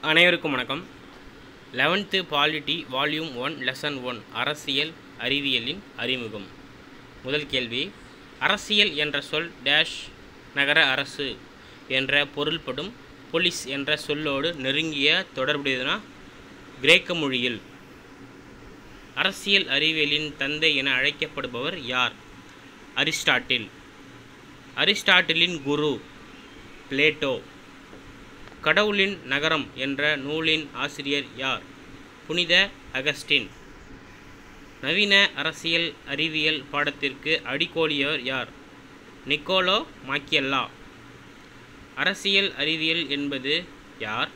அனைவருக்கும் வணக்கம். 11th polity volume 1 lesson 1 அரசியல் அறிவியலின் அறிமுகம். முதல் கேள்வி, அரசியல் என்ற சொல் டேஷ் நகர அரசு என்ற பொருள்படும் பொலிஸ் என்ற சொல்லோடு நெருங்கிய தொடர்புடையதுனா கிரேக்க மொழியில். அரசியல் அறிவியலின் தந்தை என அழைக்கப்படுபவர் யார்? அரிஸ்டாட்டில். அரிஸ்டாட்டிலின் குரு பிளேட்டோ. கடவுளின் நகரம் என்ற நூலின் ஆசிரியர் யார்? புனித அகஸ்டின். நவீன அரசியல் அறிவியல் பாடத்திற்கு அடிக்கோலியவர் யார்? நிக்கோலோ மாக்கியல்லா. அரசியல் அறிவியல் என்பது யார்,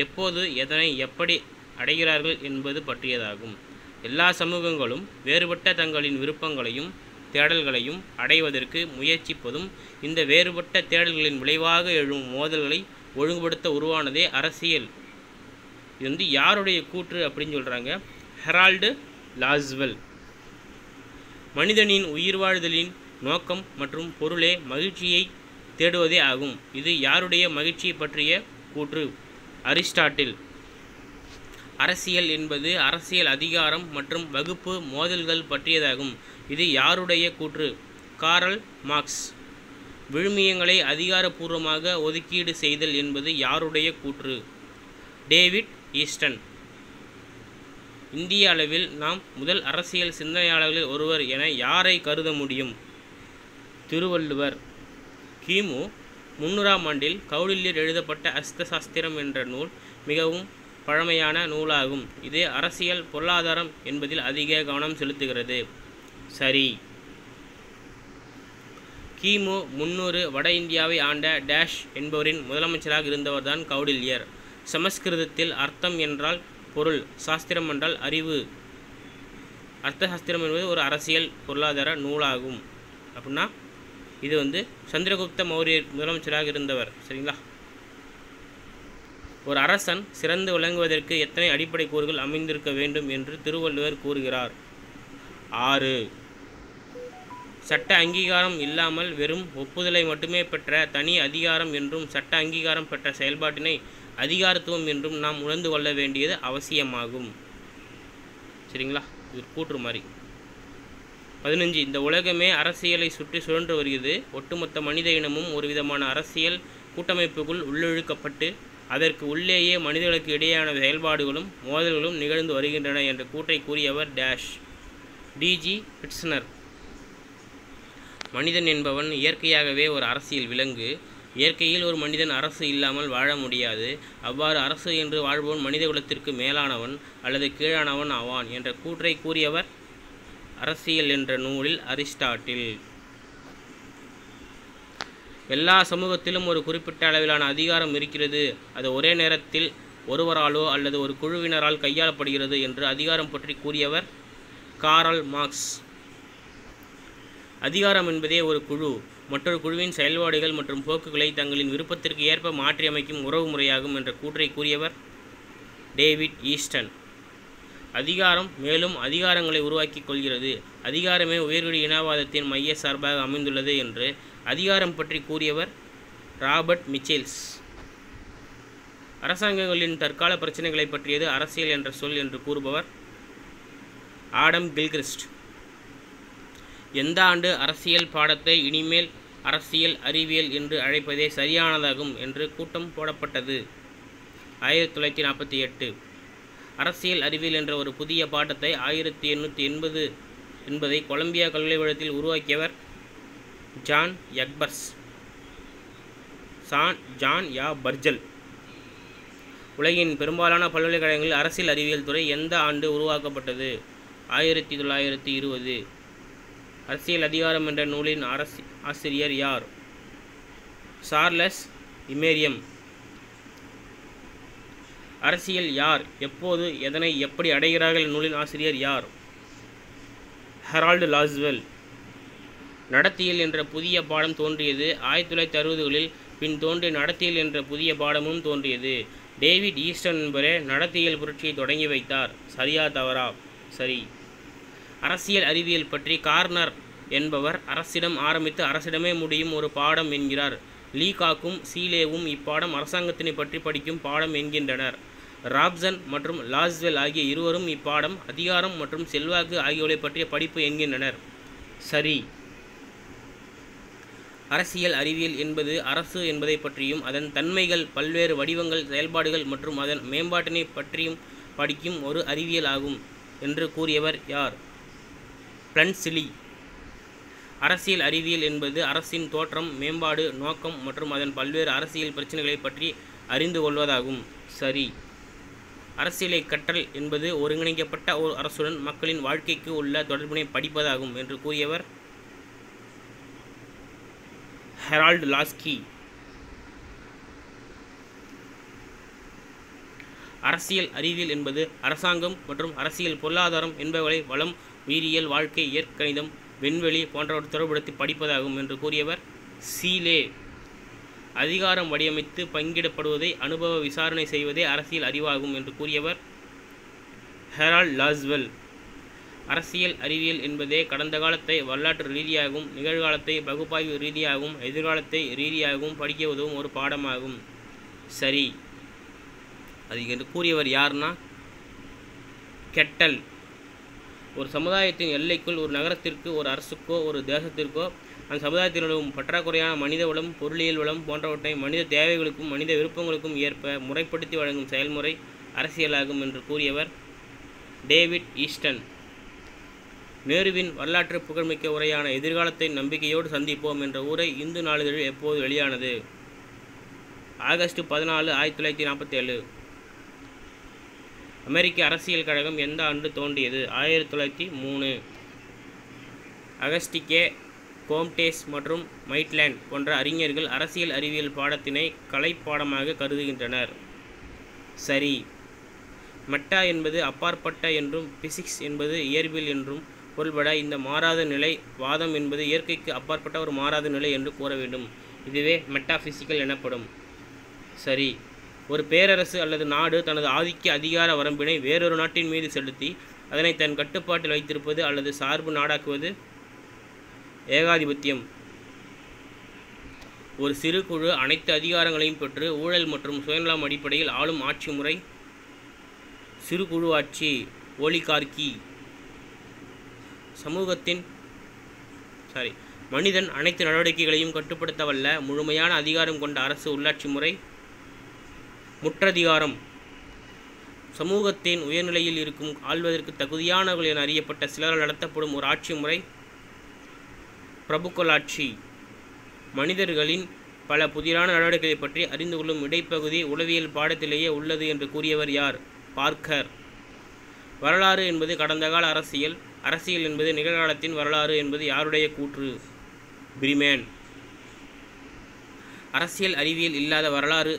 எப்போது, எதனை, எப்படி அடைகிறார்கள் என்பது பற்றியதாகும். எல்லா சமூகங்களும் வேறுபட்ட தங்களின் விருப்பங்களையும் தேடல்களையும் அடைவதற்கு முயற்சிப்பதும் இந்த வேறுபட்ட தேடல்களின் விளைவாக எழும் மோதல்களை ஒழுங்குபடுத்த உருவானதே அரசியல். இது யாருடைய கூற்று அப்படின்னு சொல்கிறாங்க? Harold Lasswell. மனிதனின் உயிர் வாழ்தலின் நோக்கம் மற்றும் பொருளே மகிழ்ச்சியை தேடுவதே ஆகும். இது யாருடைய மகிழ்ச்சியை பற்றிய கூற்று? அரிஸ்டாட்டில். அரசியல் என்பது அரசியல் அதிகாரம் மற்றும் வகுப்பு மோதல்கள் பற்றியதாகும். இது யாருடைய கூற்று? Karl Marx. விழுமியங்களை அதிகாரப்பூர்வமாக ஒதுக்கீடு செய்தல் என்பது யாருடைய கூற்று? David Easton. இந்திய அளவில் நாம் முதல் அரசியல் சிந்தனையாளர்களில் ஒருவர் என யாரை கருத முடியும்? திருவள்ளுவர். கிமு 300ஆம் ஆண்டில் கௌடில்யர் எழுதப்பட்ட அஸ்த சாஸ்திரம் என்ற நூல் மிகவும் பழமையான நூலாகும். இது அரசியல் பொருளாதாரம் என்பதில் அதிக கவனம் செலுத்துகிறது. சரி. கிமு 300 வட இந்தியாவை ஆண்ட டேஷ் என்பவரின் முதலமைச்சராக இருந்தவர்தான் கௌடில்யர். சமஸ்கிருதத்தில் அர்த்தம் என்றால் பொருள், சாஸ்திரம் என்றால் அறிவு. அர்த்த சாஸ்திரம் என்பது ஒரு அரசியல் பொருளாதார நூலாகும். அப்படின்னா இது சந்திரகுப்த மௌரியர் முதலமைச்சராக இருந்தவர். சரிங்களா? ஒரு அரசன் சிறந்து விளங்குவதற்கு எத்தனை அடிப்படை கூறுகள் அமைந்திருக்க வேண்டும் என்று திருவள்ளுவர் கூறுகிறார்? 6. சட்ட அங்கீகாரம் இல்லாமல் வெறும் ஒப்புதலை மட்டுமே பெற்ற தனி அதிகாரம் என்றும் சட்ட அங்கீகாரம் பெற்ற செயல்பாட்டினை அதிகாரத்துவம் என்றும் நாம் உணர்ந்து கொள்ள வேண்டியது அவசியமாகும். சரிங்களா? இது கூற்று மாதிரி. 15. இந்த உலகமே அரசியலை சுற்றி சுழன்று வருகிறது. ஒட்டுமொத்த மனித இனமும் ஒரு விதமான அரசியல் கூட்டமைப்புக்குள் உள்ளிழுக்கப்பட்டு அதற்கு உள்ளேயே மனிதர்களுக்கு இடையேயான செயல்பாடுகளும் மோதல்களும் நிகழ்ந்து வருகின்றன என்ற கூற்றை கூறியவர் டேஷ். டிஜி பிட்ஸ்னர். மனிதன் என்பவன் இயற்கையாகவே ஒரு அரசியல் விலங்கு. இயற்கையில் ஒரு மனிதன் அரசு இல்லாமல் வாழ முடியாது. அவ்வாறு அரசு என்று வாழ்பவன் மனித குலத்திற்கு மேலானவன் அல்லது கீழானவன் ஆவான் என்ற கூற்றை கூறியவர் அரசியல் என்ற நூலில் அரிஸ்டாட்டில். எல்லா சமூகத்திலும் ஒரு குறிப்பிட்ட அளவிலான அதிகாரம் இருக்கிறது. அது ஒரே நேரத்தில் ஒருவராலோ அல்லது ஒரு குழுவினரால் கையாளப்படுகிறது என்று அதிகாரம் பற்றி கூறியவர் காரல் மார்க்ஸ். அதிகாரம் என்பதே ஒரு குழு மற்றொரு குழுவின் செயல்பாடுகள் மற்றும் போக்குகளை தங்களின் விருப்பத்திற்கு ஏற்ப மாற்றியமைக்கும் உறவு முறையாகும் என்ற கூற்றை கூறியவர் டேவிட் ஈஸ்டன். அதிகாரம் மேலும் அதிகாரங்களை உருவாக்கி கொள்கிறது. அதிகாரமே உயர்குடி இனவாதத்தின் மைய சார்பாக அமைந்துள்ளது என்று அதிகாரம் பற்றி கூறியவர் ராபர்ட் மிச்செல்ஸ். அரசாங்கங்களின் தற்கால பிரச்சனைகளை பற்றியது அரசியல் என்ற சொல் என்று கூறுபவர் ஆடம் கில்கிறிஸ்ட். எந்த ஆண்டு அரசியல் பாடத்தை இனிமேல் அரசியல் அறிவியல் என்று அழைப்பதே சரியானதாகும் என்று கூட்டம் போடப்பட்டது? 1948. அரசியல் அறிவியல் என்ற ஒரு புதிய பாடத்தை 1880 என்பதை கொலம்பியா கல்விவழத்தில் உருவாக்கியவர் ஜான் யா பர்ஜல். உலகின் பெரும்பாலான பல்கலைக்கழகங்களில் அரசியல் அறிவியல் துறை எந்த ஆண்டு உருவாக்கப்பட்டது? 1920. அரசியல் அதிகாரம் என்ற நூலின் ஆசிரியர் யார்? சார்லஸ் இமேரியம். அரசியல் யார், எப்போது, எதனை, எப்படி அடைகிறார்கள் நூலின் ஆசிரியர் யார்? Herald Lasswell. நடத்தியல் என்ற புதிய பாடம் தோன்றியது 1960களில். பின் தோன்றிய நடத்தியல் என்ற புதிய பாடமும் தோன்றியது. டேவிட் ஈஸ்டன் என்பவரே நடத்தியல் புரட்சியை தொடங்கி வைத்தார். சரியா தவறா? சரி. அரசியல் அறிவியல் பற்றி கார்னர் என்பவர் அரசிடம் ஆரம்பித்து அரசிடமே முடியும் ஒரு பாடம் என்கிறார். லீகாக்கும் சீலேவும் இப்பாடம் அரசாங்கத்தினை பற்றி படிக்கும் பாடம் என்கின்றனர். ராப்சன் மற்றும் லாஸ்வெல் ஆகிய இருவரும் இப்பாடம் அதிகாரம் மற்றும் செல்வாக்கு ஆகியவை பற்றிய படிப்பு என்கின்றனர். சரி. அரசியல் அறிவியல் என்பது அரசு என்பதை பற்றியும் அதன் தன்மைகள், பல்வேறு வடிவங்கள், செயல்பாடுகள் மற்றும் அதன் மேம்பாட்டினை பற்றியும் படிக்கும் ஒரு அறிவியல் ஆகும் என்று கூறியவர் யார்? பிளன்சிலி. அரசியல் அறிவியல் என்பது அரசின் தோற்றம், மேம்பாடு, நோக்கம் மற்றும் அதன் பல்வேறு அரசியல் பிரச்சனைகளை பற்றி அறிந்து கொள்வதாகும். சரி. அரசியலை கற்றல் என்பது ஒருங்கிணைக்கப்பட்ட ஒரு அரசுடன் மக்களின் வாழ்க்கைக்கு உள்ள தொடர்பினை படிப்பதாகும் என்று கூறியவர் ஹெரால்டு லாஸ்கி. அரசியல் அறிவியல் என்பது அரசாங்கம் மற்றும் அரசியல் பொருளாதாரம் என்பவர்களை வளம், உயிரியல், வாழ்க்கை, இயற்கணிதம், விண்வெளி போன்றவற்றை தொடர்புபடுத்தி படிப்பதாகும் என்று கூறியவர் சீலே. அதிகாரம் வடிவமைத்து பங்கிடப்படுவதை அனுபவ விசாரணை செய்வதே அரசியல் அறிவாகும் என்று கூறியவர் ஹெரால்ட் லாஸ்வெல். அரசியல் அறிவியல் என்பதே கடந்த காலத்தை வரலாற்று ரீதியாகவும், நிகழ்காலத்தை பகுப்பாய்வு ரீதியாகவும், எதிர்காலத்தை ரீதியாகவும் படிக்க உதவும் ஒரு பாடமாகும். சரி. அது என்று கூறியவர் யார்னா கெட்டல். ஒரு சமுதாயத்தின் எல்லைக்குள் ஒரு நகரத்திற்கு, ஒரு அரசுக்கோ, ஒரு தேசத்திற்கோ அந்த சமுதாயத்தினும் பற்றாக்குறையான மனித வளம், பொருளியல் வளம் போன்றவற்றை மனித தேவைகளுக்கும் மனித விருப்பங்களுக்கும் ஏற்ப முறைப்படுத்தி வழங்கும் செயல்முறை அரசியலாகும் என்று கூறியவர் டேவிட் ஈஸ்டன். நேருவின் வரலாற்று புகழ்மிக்க உரையான எதிர்காலத்தை நம்பிக்கையோடு சந்திப்போம் என்ற உரை இந்து நாளிதழில் எப்போது வெளியானது? ஆகஸ்ட் 14, 1947. அமெரிக்க அரசியல் கழகம் எந்த ஆண்டு தோன்றியது? 1903. அகஸ்டிகே, கோம்டேஸ் மற்றும் மைட்லேண்ட் போன்ற அறிஞர்கள் அரசியல் அறிவியல் பாடத்தினை கலைப்பாடமாக கருதுகின்றனர். சரி. மெட்டா என்பது அப்பாற்பட்ட என்றும் பிசிக்ஸ் என்பது இயற்பியல் என்றும் பொருள்பட இந்த மாறாத நிலை, வாதம் என்பது இயற்கைக்கு அப்பாற்பட்ட ஒரு மாறாத நிலை என்று கூற வேண்டும். இதுவே மெட்டாபிசிக்கல் எனப்படும். சரி. ஒரு பேரரசு அல்லது நாடு தனது ஆதிக்க அதிகார வரம்பினை வேறொரு நாட்டின் மீது செலுத்தி அதனை தன் கட்டுப்பாட்டில் வைத்திருப்பது அல்லது சார்பு நாடாக்குவது ஏகாதிபத்தியம். ஒரு சிறு குழு அனைத்து அதிகாரங்களையும் பெற்று ஊழல் மற்றும் சுயநலம் அடிப்படையில் ஆளும் ஆட்சி முறை சிறு குழு ஆட்சி, ஓலிகார்கி. மனிதன் அனைத்து நடவடிக்கைகளையும் கட்டுப்படுத்த வல்ல முழுமையான அதிகாரம் கொண்ட அரசு உள்ளாட்சி முறை முற்றதிகாரம். சமூகத்தின் உயர்நிலையில் இருக்கும் ஆள்வதற்கு தகுதியானவர்கள் என அறியப்பட்ட சிலரால் நடத்தப்படும் ஒரு ஆட்சி முறை பிரபுக்களாட்சி. மனிதர்களின் பல புதிரான நடவடிக்கைகளை பற்றி அறிந்து கொள்ளும் இடைப்பகுதி உளவியல் பாடத்திலேயே உள்ளது என்று கூறியவர் யார்? பார்க்கர். வரலாறு என்பது கடந்த கால அரசியல், அரசியல் என்பது நிகழ்காலத்தின் வரலாறு என்பது யாருடைய கூற்று? பிரிமேன். அரசியல் அறிவியல் இல்லாத வரலாறு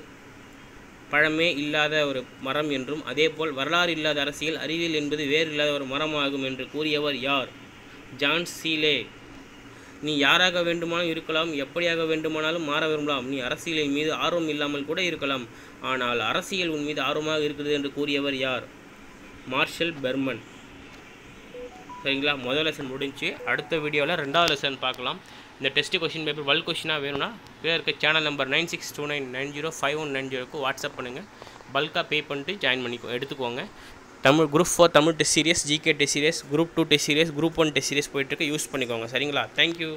பழமே இல்லாத ஒரு மரம் என்றும், அதேபோல் வரலாறு இல்லாத அரசியல் அறிவியல் என்பது வேறு இல்லாத ஒரு மரமாகும் என்று கூறியவர் யார்? ஜான் சீலே. நீ யாராக வேண்டுமானாலும் இருக்கலாம், எப்படியாக வேண்டுமானாலும் மாற விரும்பலாம். நீ அரசியலின் மீது ஆர்வம் இல்லாமல் கூட இருக்கலாம், ஆனால் அரசியல் உன் மீது ஆர்வமாக இருக்கிறது என்று கூறியவர் யார்? Marshall Berman. சரிங்களா? முதல் லெசன் முடிஞ்சு. அடுத்த வீடியோவில் 2வது லெசன் பார்க்கலாம். இந்த டெஸ்ட் கொஷின் பேப்பர் பல்க் கொஷினாக வேணும்னா கீழே இருக்க சேனல் நம்பர் 9629905190க்கு வாட்ஸ்அப் பண்ணுங்கள். பல்காக பே பண்ணிட்டு ஜாயின் எடுத்துக்கோங்க. Tamil group 4 Tamil test serious, GK test serious, group 2 test serious, group 1 test serious போயிட்டுருக்கு. யூஸ் பண்ணிக்கோங்க. சரிங்களா? தேங்க்யூ.